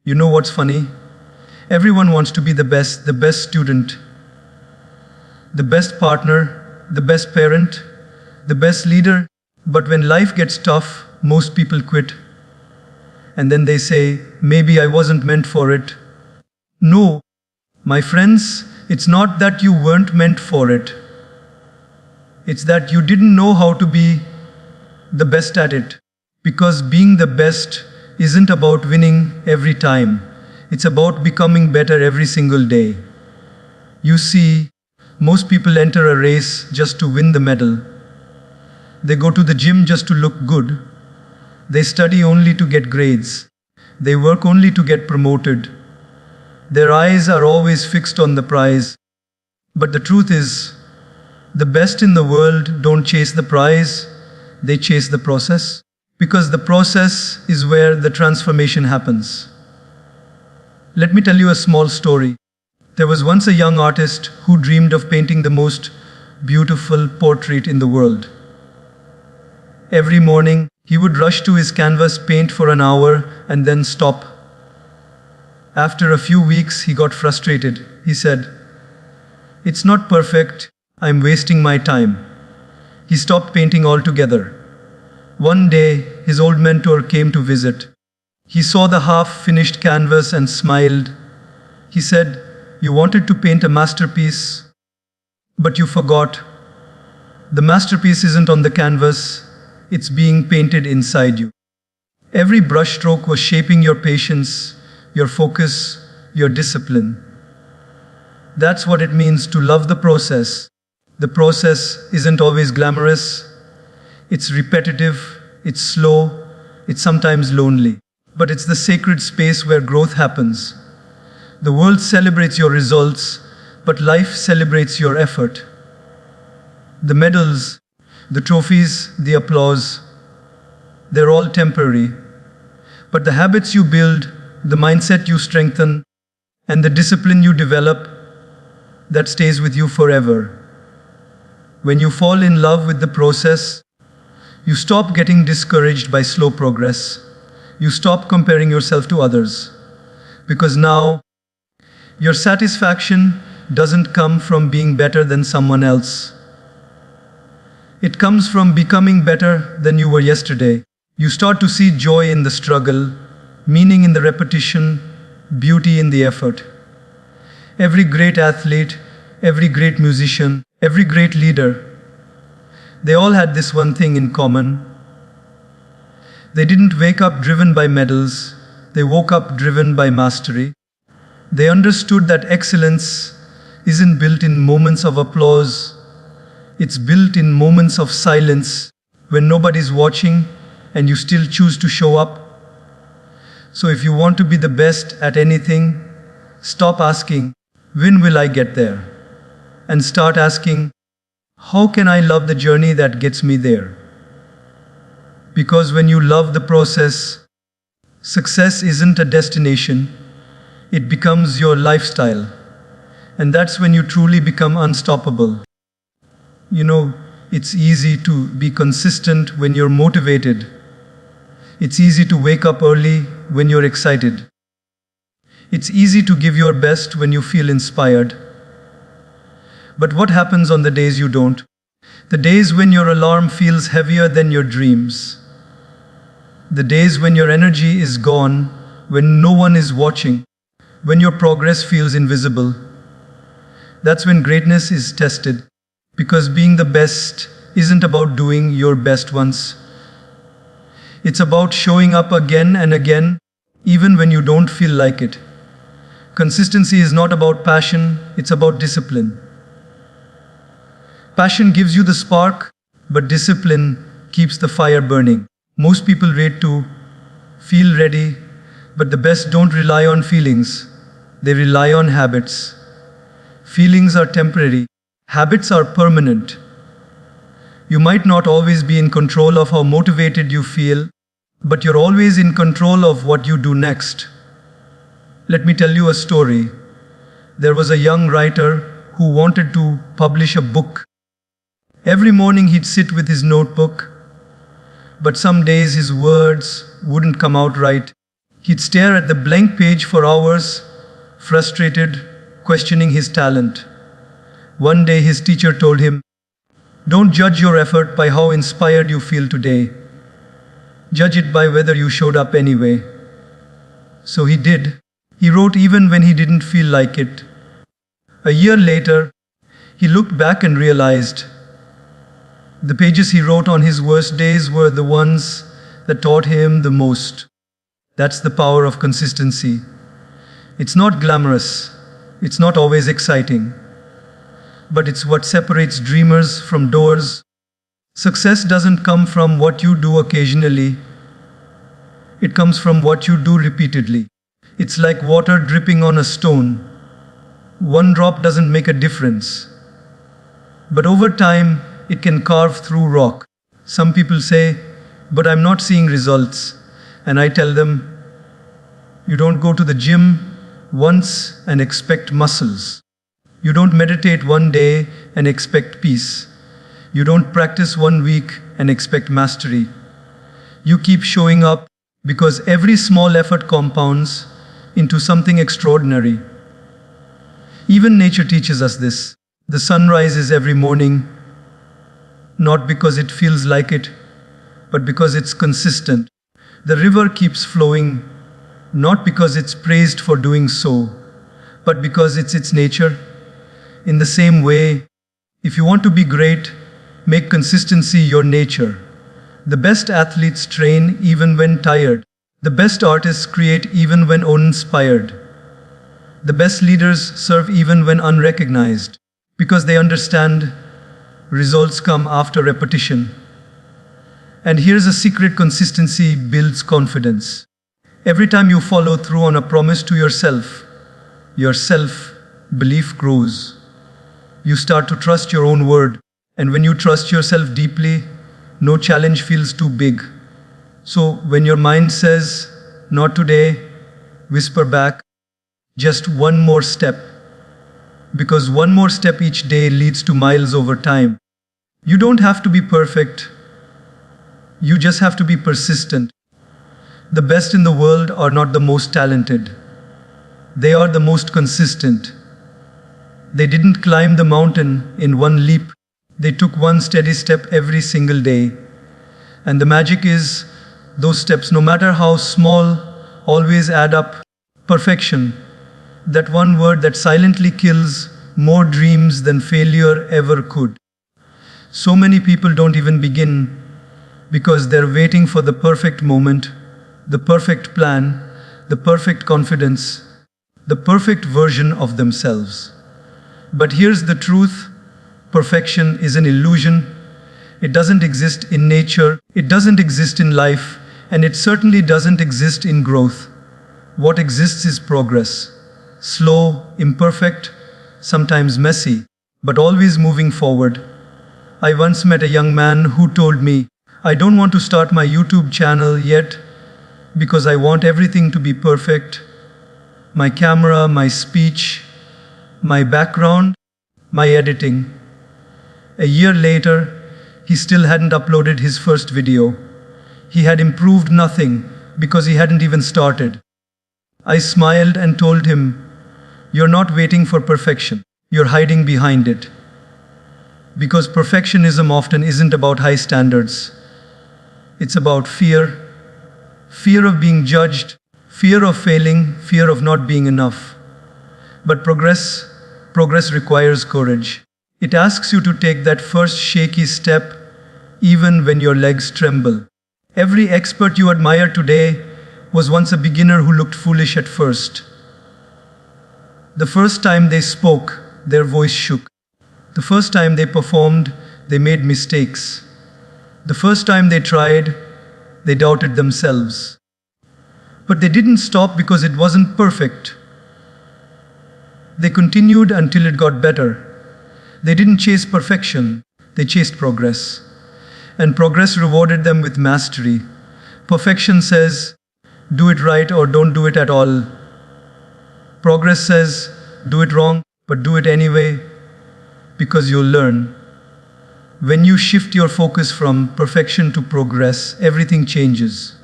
You know what's funny? Everyone wants to be the best student, the best partner, the best parent, the best leader. But when life gets tough, most people quit. And then they say, maybe I wasn't meant for it. No, my friends, it's not that you weren't meant for it. It's that you didn't know how to be the best at it. Because being the best isn't about winning every time. It's about becoming better every single day. You see, most people enter a race just to win the medal. They go to the gym just to look good. They study only to get grades. They work only to get promoted. Their eyes are always fixed on the prize. But the truth is, the best in the world don't chase the prize, they chase the process. Because the process is where the transformation happens. Let me tell you a small story. There was once a young artist who dreamed of painting the most beautiful portrait in the world. Every morning, he would rush to his canvas, paint for an hour, and then stop. After a few weeks, he got frustrated. He said, "It's not perfect, I'm wasting my time." He stopped painting altogether. One day, his old mentor came to visit. He saw the half-finished canvas and smiled. He said, "You wanted to paint a masterpiece, but you forgot. The masterpiece isn't on the canvas, it's being painted inside you." Every brushstroke was shaping your patience, your focus, your discipline. That's what it means to love the process. The process isn't always glamorous. It's repetitive, it's slow, it's sometimes lonely. But it's the sacred space where growth happens. The world celebrates your results, but life celebrates your effort. The medals, the trophies, the applause, they're all temporary. But the habits you build, the mindset you strengthen, and the discipline you develop, that stays with you forever. When you fall in love with the process, you stop getting discouraged by slow progress. You stop comparing yourself to others. Because now, your satisfaction doesn't come from being better than someone else. It comes from becoming better than you were yesterday. You start to see joy in the struggle, meaning in the repetition, beauty in the effort. Every great athlete, every great musician, every great leader, they all had this one thing in common. They didn't wake up driven by medals, they woke up driven by mastery. They understood that excellence isn't built in moments of applause, it's built in moments of silence when nobody's watching and you still choose to show up. So if you want to be the best at anything, stop asking, "When will I get there?" and start asking, "How can I love the journey that gets me there?" Because when you love the process, success isn't a destination, it becomes your lifestyle. And that's when you truly become unstoppable. You know, it's easy to be consistent when you're motivated. It's easy to wake up early when you're excited. It's easy to give your best when you feel inspired. But what happens on the days you don't? The days when your alarm feels heavier than your dreams. The days when your energy is gone, when no one is watching, when your progress feels invisible. That's when greatness is tested. Because being the best isn't about doing your best once. It's about showing up again and again, even when you don't feel like it. Consistency is not about passion, it's about discipline. Passion gives you the spark, but discipline keeps the fire burning. Most people wait to feel ready, but the best don't rely on feelings, they rely on habits. Feelings are temporary, habits are permanent. You might not always be in control of how motivated you feel, but you're always in control of what you do next. Let me tell you a story. There was a young writer who wanted to publish a book. Every morning he'd sit with his notebook, but some days his words wouldn't come out right. He'd stare at the blank page for hours, frustrated, questioning his talent. One day his teacher told him, "Don't judge your effort by how inspired you feel today. Judge it by whether you showed up anyway." So he did. He wrote even when he didn't feel like it. A year later, he looked back and realized the pages he wrote on his worst days were the ones that taught him the most. That's the power of consistency. It's not glamorous. It's not always exciting. But it's what separates dreamers from doers. Success doesn't come from what you do occasionally. It comes from what you do repeatedly. It's like water dripping on a stone. One drop doesn't make a difference. But over time, it can carve through rock. Some people say, "But I'm not seeing results." And I tell them, you don't go to the gym once and expect muscles. You don't meditate one day and expect peace. You don't practice one week and expect mastery. You keep showing up because every small effort compounds into something extraordinary. Even nature teaches us this. The sun rises every morning, not because it feels like it, but because it's consistent. The river keeps flowing, not because it's praised for doing so, but because it's its nature. In the same way, if you want to be great, make consistency your nature. The best athletes train even when tired. The best artists create even when uninspired. The best leaders serve even when unrecognized, because they understand results come after repetition. And here's a secret: consistency builds confidence. Every time you follow through on a promise to yourself, your self-belief grows. You start to trust your own word, and when you trust yourself deeply, no challenge feels too big. So when your mind says, "Not today," whisper back, "Just one more step." Because one more step each day leads to miles over time. You don't have to be perfect. You just have to be persistent. The best in the world are not the most talented. They are the most consistent. They didn't climb the mountain in one leap. They took one steady step every single day. And the magic is, those steps, no matter how small, always add up. Perfection. That one word that silently kills more dreams than failure ever could. So many people don't even begin because they're waiting for the perfect moment, the perfect plan, the perfect confidence, the perfect version of themselves. But here's the truth: perfection is an illusion. It doesn't exist in nature, it doesn't exist in life, and it certainly doesn't exist in growth. What exists is progress. Slow, imperfect, sometimes messy, but always moving forward. I once met a young man who told me, "I don't want to start my YouTube channel yet because I want everything to be perfect. My camera, my speech, my background, my editing." A year later, he still hadn't uploaded his first video. He had improved nothing because he hadn't even started. I smiled and told him, "You're not waiting for perfection. You're hiding behind it." Because perfectionism often isn't about high standards. It's about fear. Fear of being judged, fear of failing, fear of not being enough. But progress requires courage. It asks you to take that first shaky step, even when your legs tremble. Every expert you admire today was once a beginner who looked foolish at first. The first time they spoke, their voice shook. The first time they performed, they made mistakes. The first time they tried, they doubted themselves. But they didn't stop because it wasn't perfect. They continued until it got better. They didn't chase perfection, they chased progress. And progress rewarded them with mastery. Perfection says, do it right or don't do it at all. Progress says, do it wrong, but do it anyway, because you'll learn. When you shift your focus from perfection to progress, everything changes.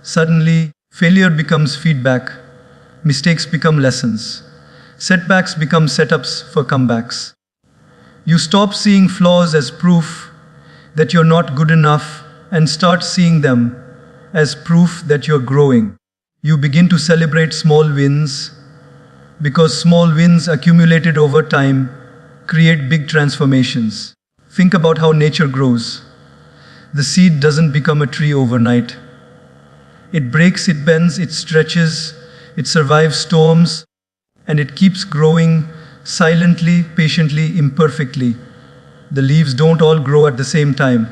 Suddenly, Failure becomes feedback, mistakes become lessons, setbacks become setups for comebacks. You stop seeing flaws as proof that you're not good enough and start seeing them as proof that you're growing. You begin to celebrate small wins because small wins accumulated over time create big transformations. Think about how nature grows. The seed doesn't become a tree overnight. It breaks, it bends, it stretches, it survives storms, and it keeps growing silently, patiently, imperfectly. The leaves don't all grow at the same time.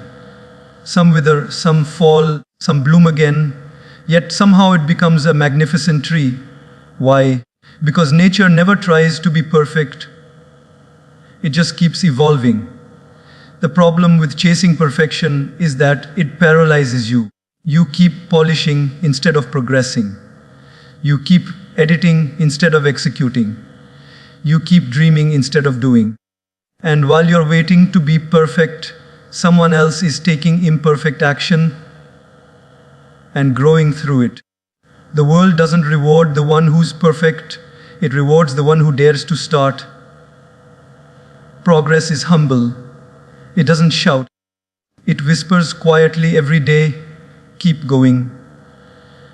Some wither, some fall, some bloom again, yet somehow it becomes a magnificent tree. Why? Because nature never tries to be perfect. It just keeps evolving. The problem with chasing perfection is that it paralyzes you. You keep polishing instead of progressing. You keep editing instead of executing. You keep dreaming instead of doing. And while you're waiting to be perfect, someone else is taking imperfect action and growing through it. The world doesn't reward the one who's perfect, it rewards the one who dares to start. Progress is humble. It doesn't shout. It whispers quietly every day, keep going.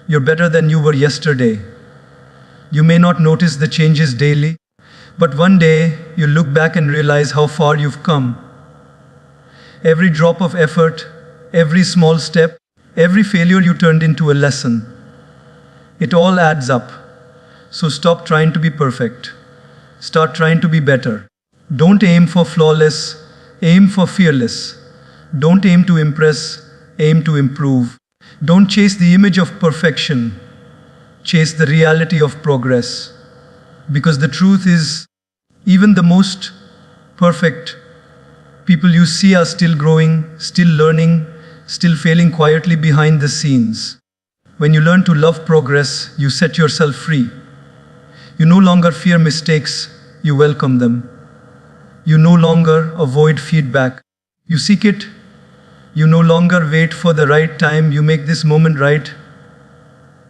You're better than you were yesterday. You may not notice the changes daily, but one day you look back and realize how far you've come. Every drop of effort, every small step, every failure you turned into a lesson. It all adds up. So stop trying to be perfect. Start trying to be better. Don't aim for flawless, aim for fearless. Don't aim to impress, aim to improve. Don't chase the image of perfection. Chase the reality of progress. Because the truth is, even the most perfect people you see are still growing, still learning, still failing quietly behind the scenes. When you learn to love progress, you set yourself free. You no longer fear mistakes, you welcome them. You no longer avoid feedback, you seek it. You no longer wait for the right time, you make this moment right.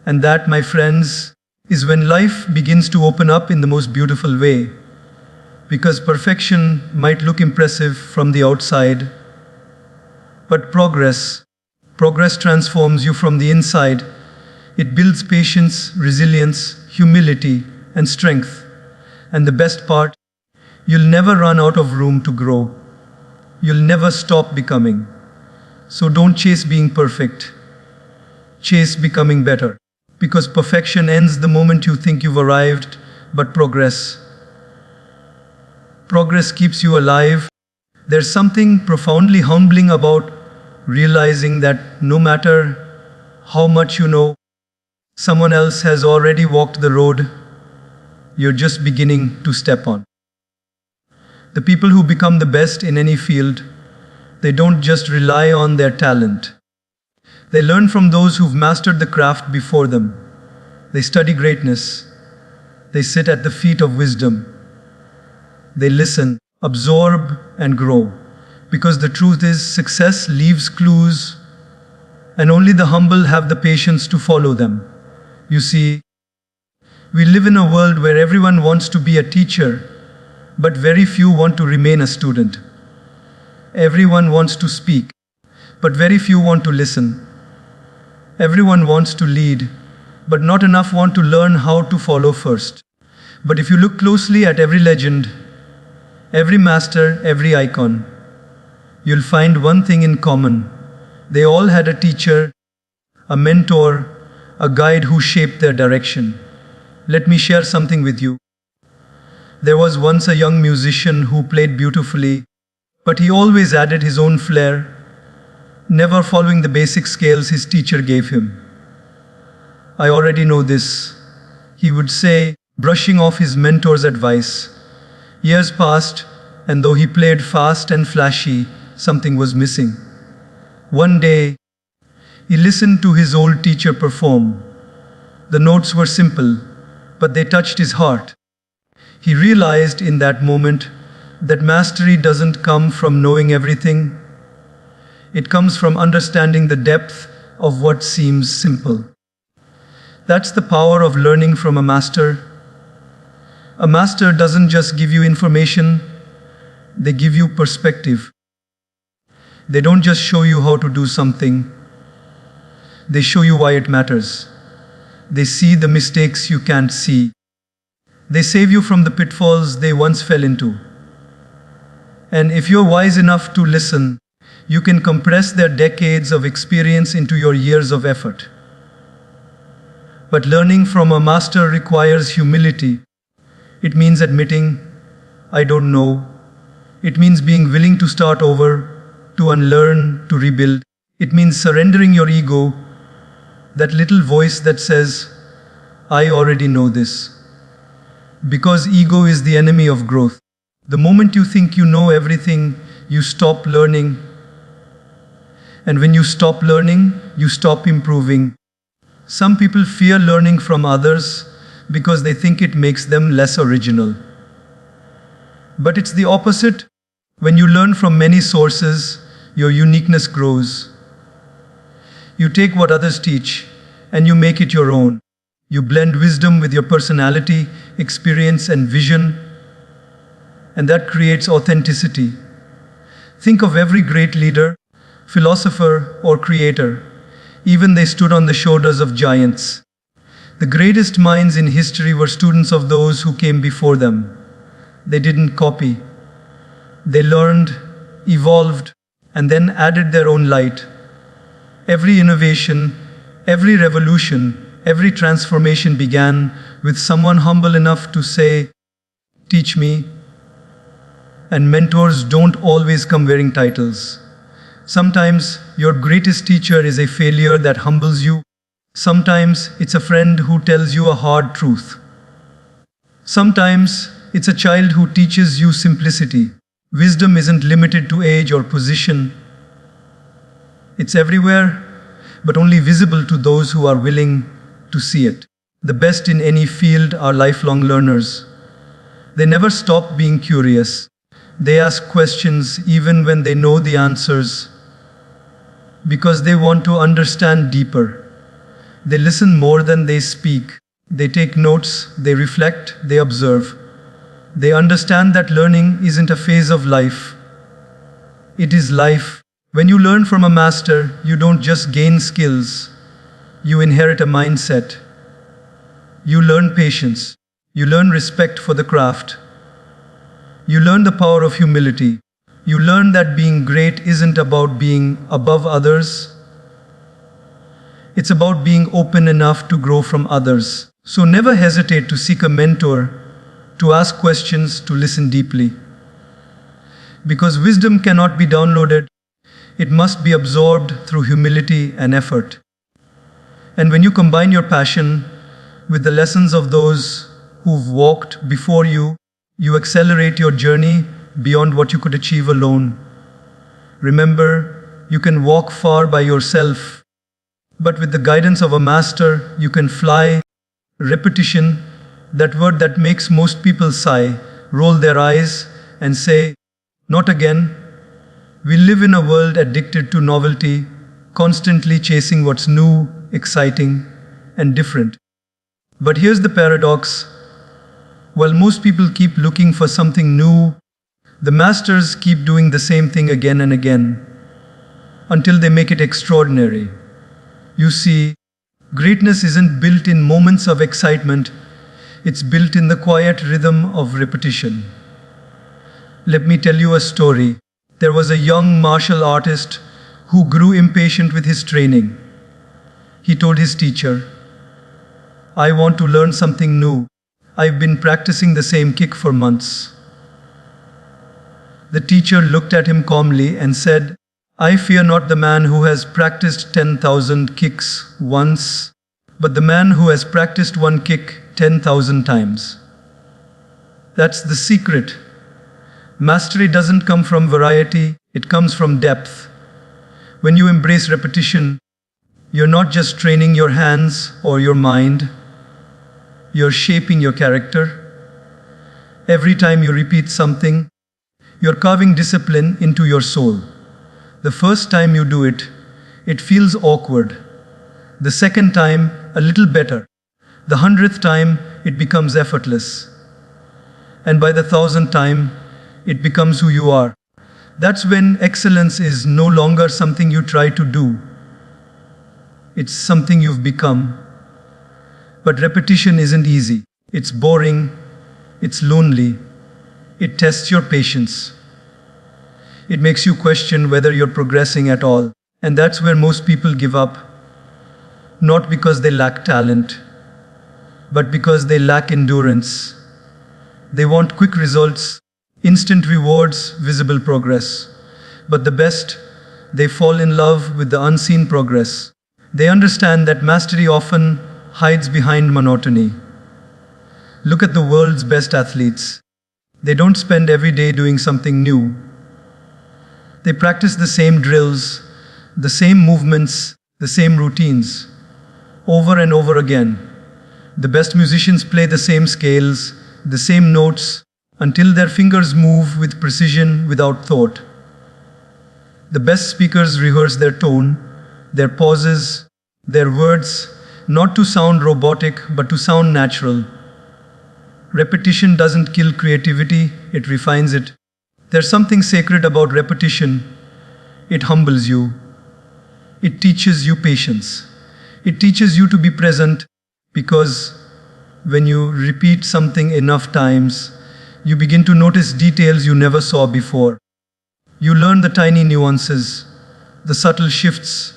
And that, my friends, is when life begins to open up in the most beautiful way. Because perfection might look impressive from the outside, but progress transforms you from the inside. It builds patience, resilience, humility, and strength. And the best part, you'll never run out of room to grow. You'll never stop becoming. So don't chase being perfect. Chase becoming better. Because perfection ends the moment you think you've arrived, but progress keeps you alive. There's something profoundly humbling about realizing that no matter how much you know, someone else has already walked the road you're just beginning to step on. The people who become the best in any field, they don't just rely on their talent. They learn from those who've mastered the craft before them. They study greatness. They sit at the feet of wisdom. They listen, absorb, and grow. Because the truth is, success leaves clues, and only the humble have the patience to follow them. You see, we live in a world where everyone wants to be a teacher, but very few want to remain a student. Everyone wants to speak, but very few want to listen. Everyone wants to lead, but not enough want to learn how to follow first. But if you look closely at every legend, every master, every icon, you'll find one thing in common. They all had a teacher, a mentor, a guide who shaped their direction. Let me share something with you. There was once a young musician who played beautifully, but he always added his own flair, never following the basic scales his teacher gave him. I already know this, he would say, brushing off his mentor's advice. Years passed, and though he played fast and flashy, something was missing. One day, he listened to his old teacher perform. The notes were simple, but they touched his heart. He realized in that moment that mastery doesn't come from knowing everything. It comes from understanding the depth of what seems simple. That's the power of learning from a master. A master doesn't just give you information, they give you perspective. They don't just show you how to do something, they show you why it matters. They see the mistakes you can't see. They save you from the pitfalls they once fell into. And if you're wise enough to listen, you can compress their decades of experience into your years of effort. But learning from a master requires humility. It means admitting, I don't know. It means being willing to start over, to unlearn, to rebuild. It means surrendering your ego, that little voice that says, I already know this. Because ego is the enemy of growth. The moment you think you know everything, you stop learning. And when you stop learning, you stop improving. Some people fear learning from others because they think it makes them less original. But it's the opposite. When you learn from many sources, your uniqueness grows. You take what others teach and you make it your own. You blend wisdom with your personality, experience, and vision, and that creates authenticity. Think of every great leader, philosopher, or creator. Even they stood on the shoulders of giants. The greatest minds in history were students of those who came before them. They didn't copy. They learned, evolved, and then added their own light. Every innovation, every revolution, every transformation began with someone humble enough to say, teach me. And mentors don't always come wearing titles. Sometimes your greatest teacher is a failure that humbles you. Sometimes it's a friend who tells you a hard truth. Sometimes it's a child who teaches you simplicity. Wisdom isn't limited to age or position. It's everywhere, but only visible to those who are willing to see it. The best in any field are lifelong learners. They never stop being curious. They ask questions even when they know the answers, because they want to understand deeper. They listen more than they speak. They take notes, they reflect, they observe. They understand that learning isn't a phase of life. It is life. When you learn from a master, you don't just gain skills. You inherit a mindset. You learn patience. You learn respect for the craft. You learn the power of humility. You learn that being great isn't about being above others. It's about being open enough to grow from others. So never hesitate to seek a mentor, to ask questions, to listen deeply. Because wisdom cannot be downloaded. It must be absorbed through humility and effort. And when you combine your passion with the lessons of those who've walked before you, you accelerate your journey beyond what you could achieve alone. Remember, you can walk far by yourself, but with the guidance of a master, you can fly. Repetition, that word that makes most people sigh, roll their eyes, and say, not again. We live in a world addicted to novelty, constantly chasing what's new, exciting, and different. But here's the paradox. While most people keep looking for something new, the masters keep doing the same thing again and again, until they make it extraordinary. You see, greatness isn't built in moments of excitement, it's built in the quiet rhythm of repetition. Let me tell you a story. There was a young martial artist who grew impatient with his training. He told his teacher, I want to learn something new. I've been practicing the same kick for months. The teacher looked at him calmly and said, I fear not the man who has practiced 10,000 kicks once, but the man who has practiced one kick 10,000 times. That's the secret. Mastery doesn't come from variety, it comes from depth. When you embrace repetition, you're not just training your hands or your mind, you're shaping your character. Every time you repeat something, you're carving discipline into your soul. The first time you do it, it feels awkward. The second time, a little better. The 100th time, it becomes effortless. And by the 1,000th time, it becomes who you are. That's when excellence is no longer something you try to do. It's something you've become. But repetition isn't easy. It's boring. It's lonely. It tests your patience. It makes you question whether you're progressing at all. And that's where most people give up. Not because they lack talent, but because they lack endurance. They want quick results, instant rewards, visible progress. But the best, they fall in love with the unseen progress. They understand that mastery often hides behind monotony. Look at the world's best athletes. They don't spend every day doing something new. They practice the same drills, the same movements, the same routines, over and over again. The best musicians play the same scales, the same notes, until their fingers move with precision without thought. The best speakers rehearse their tone, their pauses, their words, not to sound robotic, but to sound natural. Repetition doesn't kill creativity, it refines it. There's something sacred about repetition. It humbles you. It teaches you patience. It teaches you to be present, because when you repeat something enough times, you begin to notice details you never saw before. You learn the tiny nuances, the subtle shifts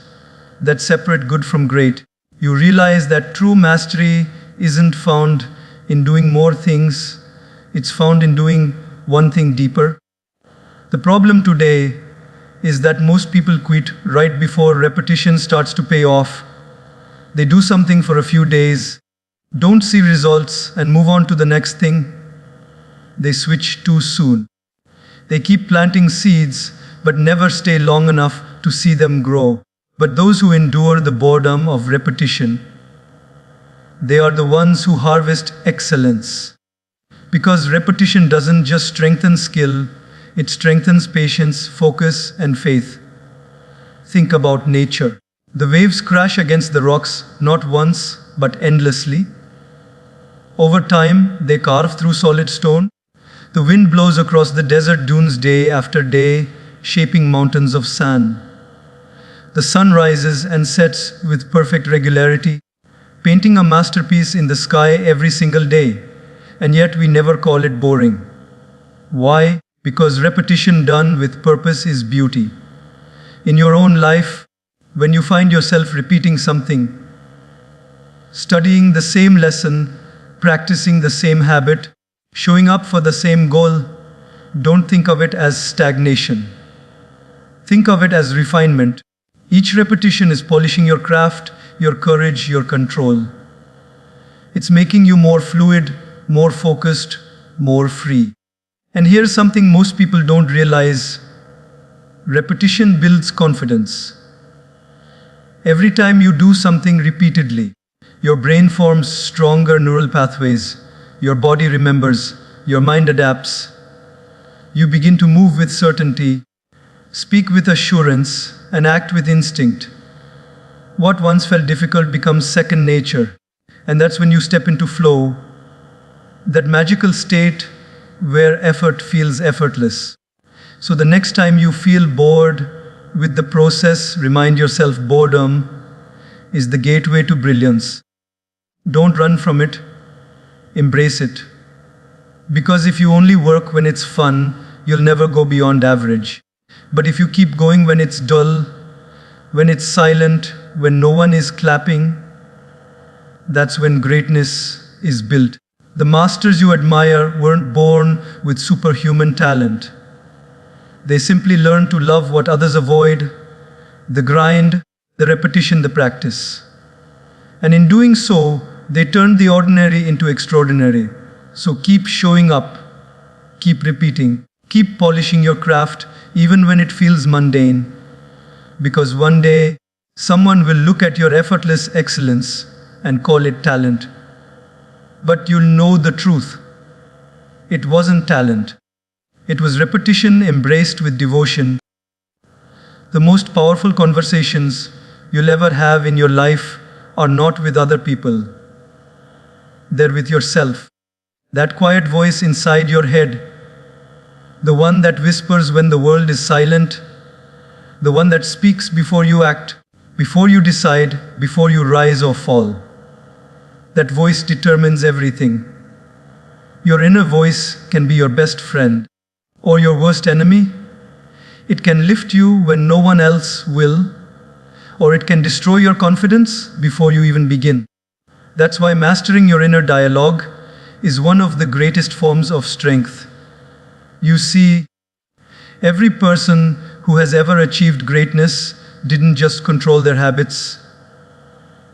that separate good from great. You realize that true mastery isn't found in doing more things, it's found in doing one thing deeper. The problem today is that most people quit right before repetition starts to pay off. They do something for a few days, don't see results, and move on to the next thing. They switch too soon. They keep planting seeds, but never stay long enough to see them grow. But those who endure the boredom of repetition, they are the ones who harvest excellence. Because repetition doesn't just strengthen skill, it strengthens patience, focus, and faith. Think about nature. The waves crash against the rocks not once, but endlessly. Over time, they carve through solid stone. The wind blows across the desert dunes day after day, shaping mountains of sand. The sun rises and sets with perfect regularity, painting a masterpiece in the sky every single day, and yet we never call it boring. Why? Because repetition done with purpose is beauty. In your own life, when you find yourself repeating something, studying the same lesson, practicing the same habit, showing up for the same goal, don't think of it as stagnation. Think of it as refinement. Each repetition is polishing your craft, your courage, your control. It's making you more fluid, more focused, more free. And here's something most people don't realize. Repetition builds confidence. Every time you do something repeatedly, your brain forms stronger neural pathways. Your body remembers, your mind adapts. You begin to move with certainty, speak with assurance, and act with instinct. What once felt difficult becomes second nature. And that's when you step into flow, that magical state where effort feels effortless. So the next time you feel bored with the process, remind yourself boredom is the gateway to brilliance. Don't run from it, embrace it. Because if you only work when it's fun, you'll never go beyond average. But if you keep going when it's dull, when it's silent, when no one is clapping, that's when greatness is built. The masters you admire weren't born with superhuman talent. They simply learned to love what others avoid, the grind, the repetition, the practice. And in doing so, they turned the ordinary into extraordinary. So keep showing up, keep repeating, keep polishing your craft even when it feels mundane. Because one day, someone will look at your effortless excellence and call it talent. But you'll know the truth. It wasn't talent. It was repetition embraced with devotion. The most powerful conversations you'll ever have in your life are not with other people. there with yourself. That quiet voice inside your head, the one that whispers when the world is silent, the one that speaks before you act, before you decide, before you rise or fall. That voice determines everything. Your inner voice can be your best friend or your worst enemy. It can lift you when no one else will, or it can destroy your confidence before you even begin. That's why mastering your inner dialogue is one of the greatest forms of strength. You see, every person who has ever achieved greatness didn't just control their habits,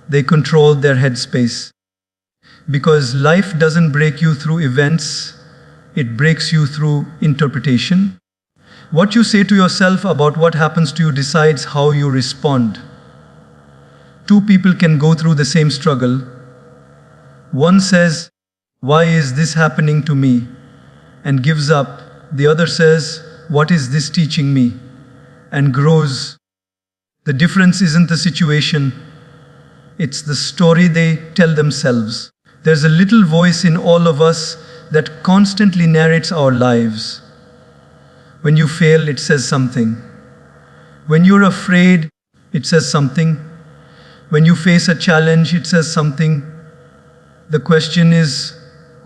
they controlled their headspace. Because life doesn't break you through events, it breaks you through interpretation. What you say to yourself about what happens to you decides how you respond. Two people can go through the same struggle. One says, "Why is this happening to me?" and gives up. The other says, "What is this teaching me?" and grows. The difference isn't the situation, it's the story they tell themselves. There's a little voice in all of us that constantly narrates our lives. When you fail, it says something. When you're afraid, it says something. When you face a challenge, it says something. The question is,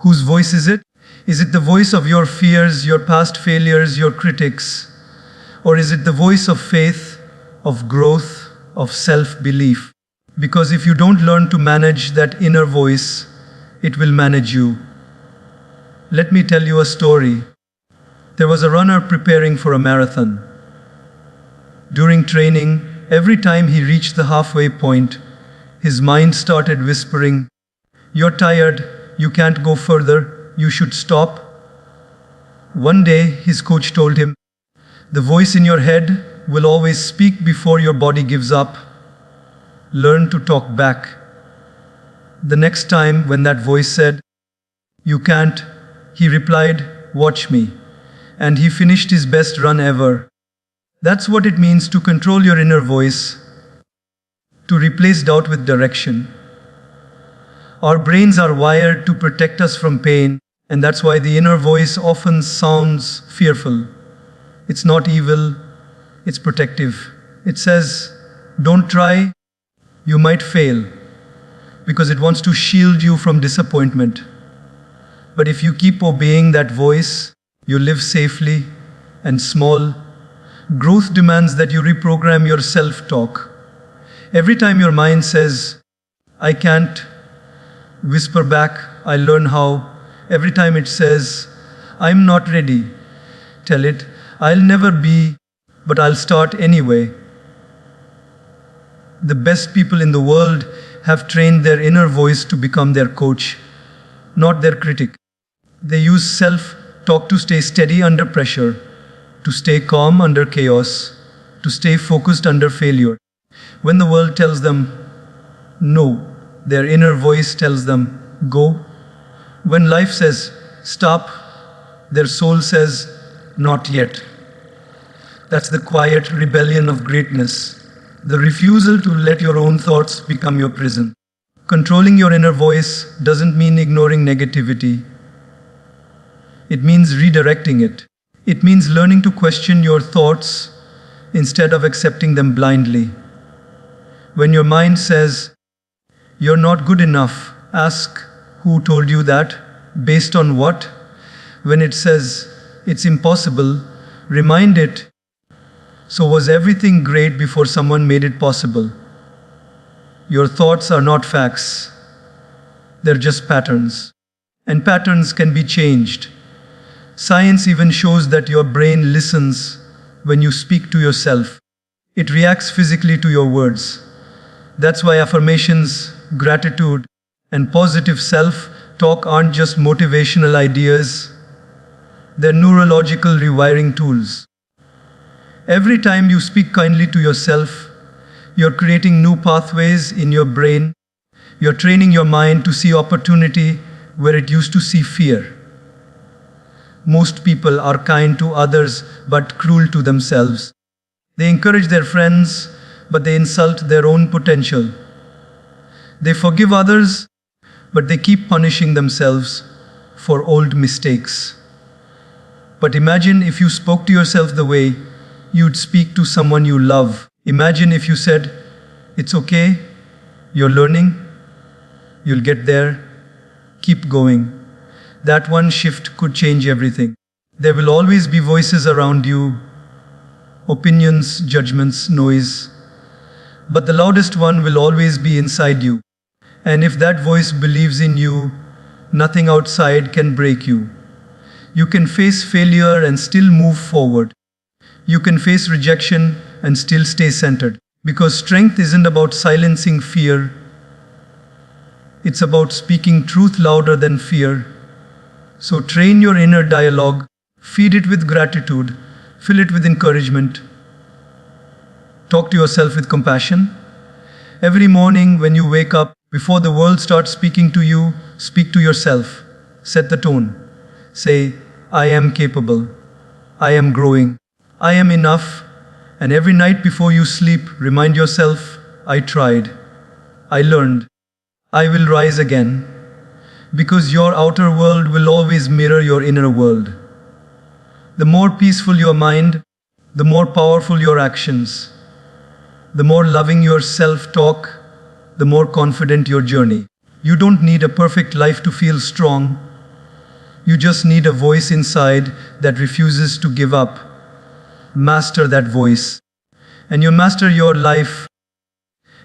whose voice is it? Is it the voice of your fears, your past failures, your critics? Or is it the voice of faith, of growth, of self-belief? Because if you don't learn to manage that inner voice, it will manage you. Let me tell you a story. There was a runner preparing for a marathon. During training, every time he reached the halfway point, his mind started whispering, "You're tired, you can't go further, you should stop." One day, his coach told him, "The voice in your head will always speak before your body gives up. Learn to talk back." The next time when that voice said, "You can't," he replied, "Watch me." And he finished his best run ever. That's what it means to control your inner voice, to replace doubt with direction. Our brains are wired to protect us from pain, and that's why the inner voice often sounds fearful. It's not evil, it's protective. It says, "Don't try, you might fail," because it wants to shield you from disappointment. But if you keep obeying that voice, you live safely and small. Growth demands that you reprogram your self-talk. Every time your mind says, "I can't," whisper back, "I'll learn how." Every time it says, "I'm not ready," tell it, "I'll never be, but I'll start anyway." The best people in the world have trained their inner voice to become their coach, not their critic. They use self-talk to stay steady under pressure, to stay calm under chaos, to stay focused under failure. When the world tells them, "No," their inner voice tells them, "Go." When life says, "Stop," their soul says, "Not yet." That's the quiet rebellion of greatness, the refusal to let your own thoughts become your prison. Controlling your inner voice doesn't mean ignoring negativity. It means redirecting it. It means learning to question your thoughts instead of accepting them blindly. When your mind says, "You're not good enough," ask, "Who told you that? Based on what?" When it says, "It's impossible," remind it, "So was everything great before someone made it possible?" Your thoughts are not facts. They're just patterns. And patterns can be changed. Science even shows that your brain listens when you speak to yourself. It reacts physically to your words. That's why affirmations, gratitude, and positive self-talk aren't just motivational ideas. They're neurological rewiring tools. Every time you speak kindly to yourself, you're creating new pathways in your brain. You're training your mind to see opportunity where it used to see fear. Most people are kind to others but cruel to themselves. They encourage their friends, but they insult their own potential. They forgive others, but they keep punishing themselves for old mistakes. But imagine if you spoke to yourself the way you'd speak to someone you love. Imagine if you said, "It's okay, you're learning, you'll get there, keep going." That one shift could change everything. There will always be voices around you, opinions, judgments, noise, but the loudest one will always be inside you. And if that voice believes in you, nothing outside can break you. You can face failure and still move forward. You can face rejection and still stay centered. Because strength isn't about silencing fear, it's about speaking truth louder than fear. So train your inner dialogue, feed it with gratitude, fill it with encouragement. Talk to yourself with compassion. Every morning when you wake up, before the world starts speaking to you, speak to yourself. Set the tone. Say, "I am capable. I am growing. I am enough." And every night before you sleep, remind yourself, "I tried. I learned. I will rise again." Because your outer world will always mirror your inner world. The more peaceful your mind, the more powerful your actions. The more loving your self-talk, the more confident your journey. You don't need a perfect life to feel strong. You just need a voice inside that refuses to give up. Master that voice, and you master your life.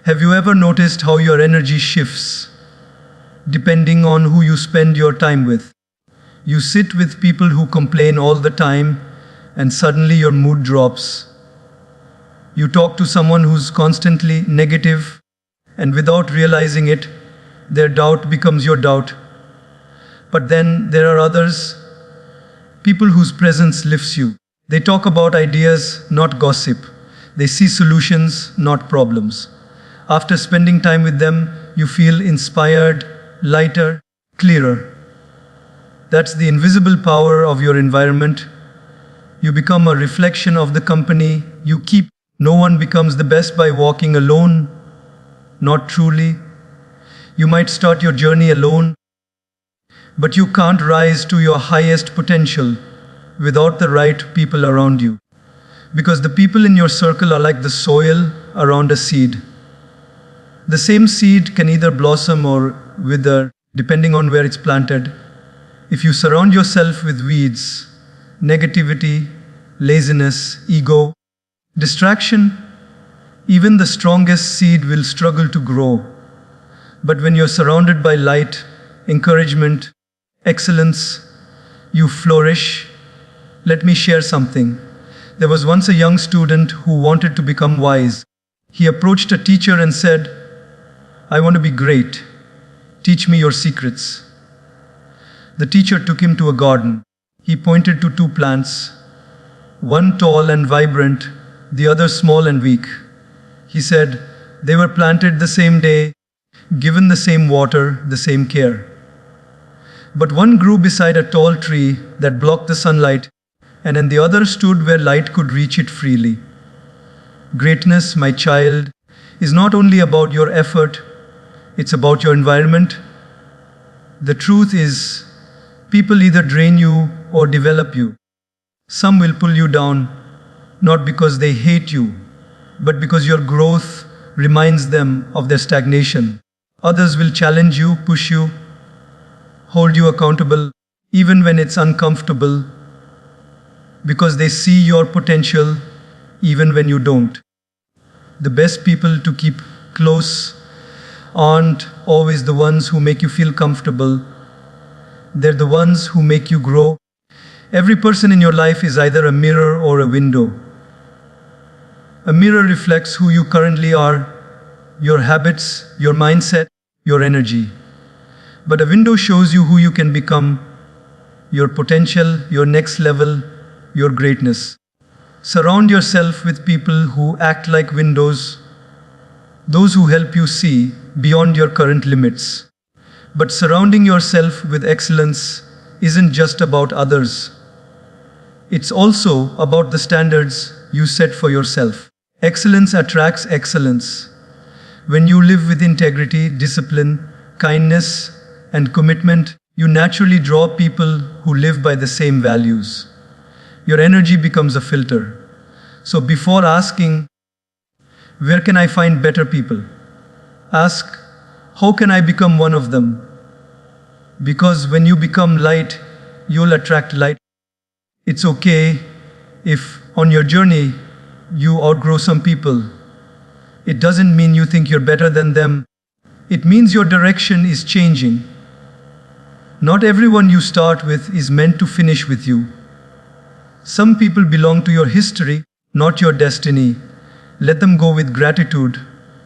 Have you ever noticed how your energy shifts depending on who you spend your time with? You sit with people who complain all the time, and suddenly your mood drops. You talk to someone who's constantly negative, and without realizing it, their doubt becomes your doubt. But then there are others, people whose presence lifts you. They talk about ideas, not gossip. They see solutions, not problems. After spending time with them, you feel inspired, lighter, clearer. That's the invisible power of your environment. You become a reflection of the company you keep. No one becomes the best by walking alone, not truly. You might start your journey alone, but you can't rise to your highest potential without the right people around you. Because the people in your circle are like the soil around a seed. The same seed can either blossom or wither, depending on where it's planted. If you surround yourself with weeds, negativity, laziness, ego, distraction, even the strongest seed will struggle to grow. But when you're surrounded by light, encouragement, excellence, you flourish. Let me share something. There was once a young student who wanted to become wise. He approached a teacher and said, "I want to be great. Teach me your secrets." The teacher took him to a garden. He pointed to two plants, one tall and vibrant, the other small and weak. He said, they were planted the same day, given the same water, the same care. But one grew beside a tall tree that blocked the sunlight, and then the other stood where light could reach it freely. Greatness, my child, is not only about your effort, it's about your environment. The truth is, people either drain you or develop you. Some will pull you down, not because they hate you, but because your growth reminds them of their stagnation. Others will challenge you, push you, hold you accountable, even when it's uncomfortable, because they see your potential even when you don't. The best people to keep close aren't always the ones who make you feel comfortable. They're the ones who make you grow. Every person in your life is either a mirror or a window. A mirror reflects who you currently are, your habits, your mindset, your energy. But a window shows you who you can become, your potential, your next level, your greatness. Surround yourself with people who act like windows, those who help you see beyond your current limits. But surrounding yourself with excellence isn't just about others. It's also about the standards you set for yourself. Excellence attracts excellence. When you live with integrity, discipline, kindness, and commitment, you naturally draw people who live by the same values. Your energy becomes a filter. So before asking, where can I find better people? Ask, how can I become one of them? Because when you become light, you'll attract light. It's okay if on your journey you outgrow some people. It doesn't mean you think you're better than them. It means your direction is changing. Not everyone you start with is meant to finish with you. Some people belong to your history, not your destiny. Let them go with gratitude.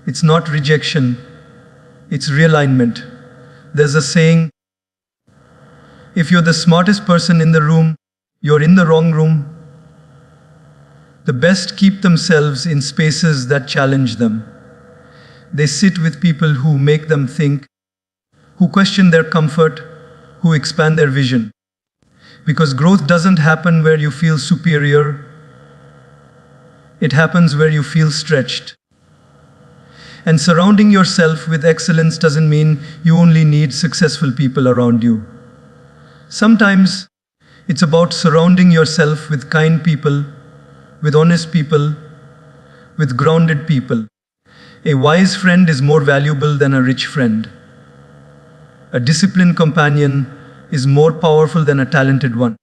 It's not rejection, it's realignment. There's a saying, if you're the smartest person in the room, you're in the wrong room. The best keep themselves in spaces that challenge them. They sit with people who make them think, who question their comfort, who expand their vision. Because growth doesn't happen where you feel superior. It happens where you feel stretched. And surrounding yourself with excellence doesn't mean you only need successful people around you. Sometimes it's about surrounding yourself with kind people, with honest people, with grounded people. A wise friend is more valuable than a rich friend. A disciplined companion is more powerful than a talented one.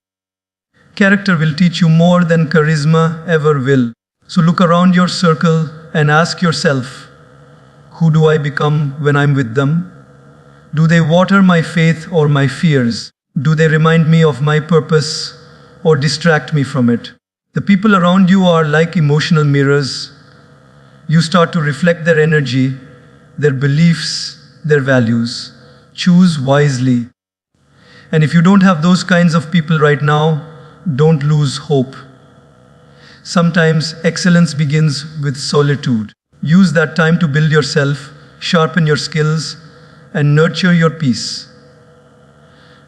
Character will teach you more than charisma ever will. So look around your circle and ask yourself, who do I become when I'm with them? Do they water my faith or my fears? Do they remind me of my purpose or distract me from it? The people around you are like emotional mirrors. You start to reflect their energy, their beliefs, their values. Choose wisely. And if you don't have those kinds of people right now, don't lose hope. Sometimes excellence begins with solitude. Use that time to build yourself, sharpen your skills, and nurture your peace.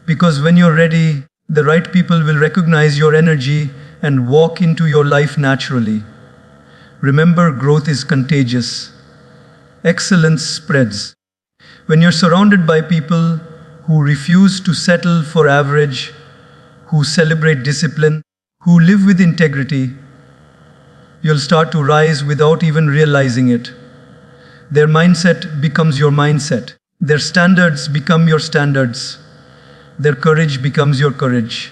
Because when you're ready, the right people will recognize your energy and walk into your life naturally. Remember, growth is contagious. Excellence spreads. When you're surrounded by people who refuse to settle for average, who celebrate discipline, who live with integrity, you'll start to rise without even realizing it. Their mindset becomes your mindset. Their standards become your standards. Their courage becomes your courage.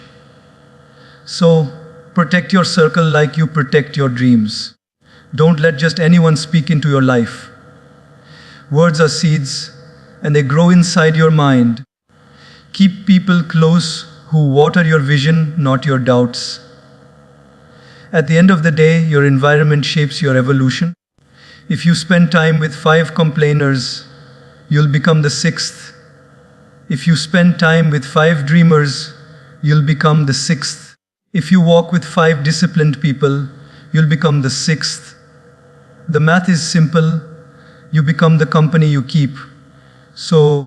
So, protect your circle like you protect your dreams. Don't let just anyone speak into your life. Words are seeds, and they grow inside your mind. Keep people close who water your vision, not your doubts. At the end of the day, your environment shapes your evolution. If you spend time with 5 complainers, you'll become the 6th. If you spend time with 5 dreamers, you'll become the 6th. If you walk with 5 disciplined people, you'll become the 6th. The math is simple. You become the company you keep. So,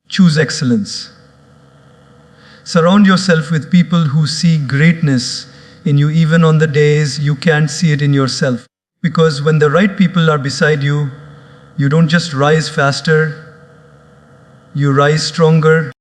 choose excellence. Surround yourself with people who see greatness in you even on the days you can't see it in yourself. Because when the right people are beside you, you don't just rise faster, you rise stronger.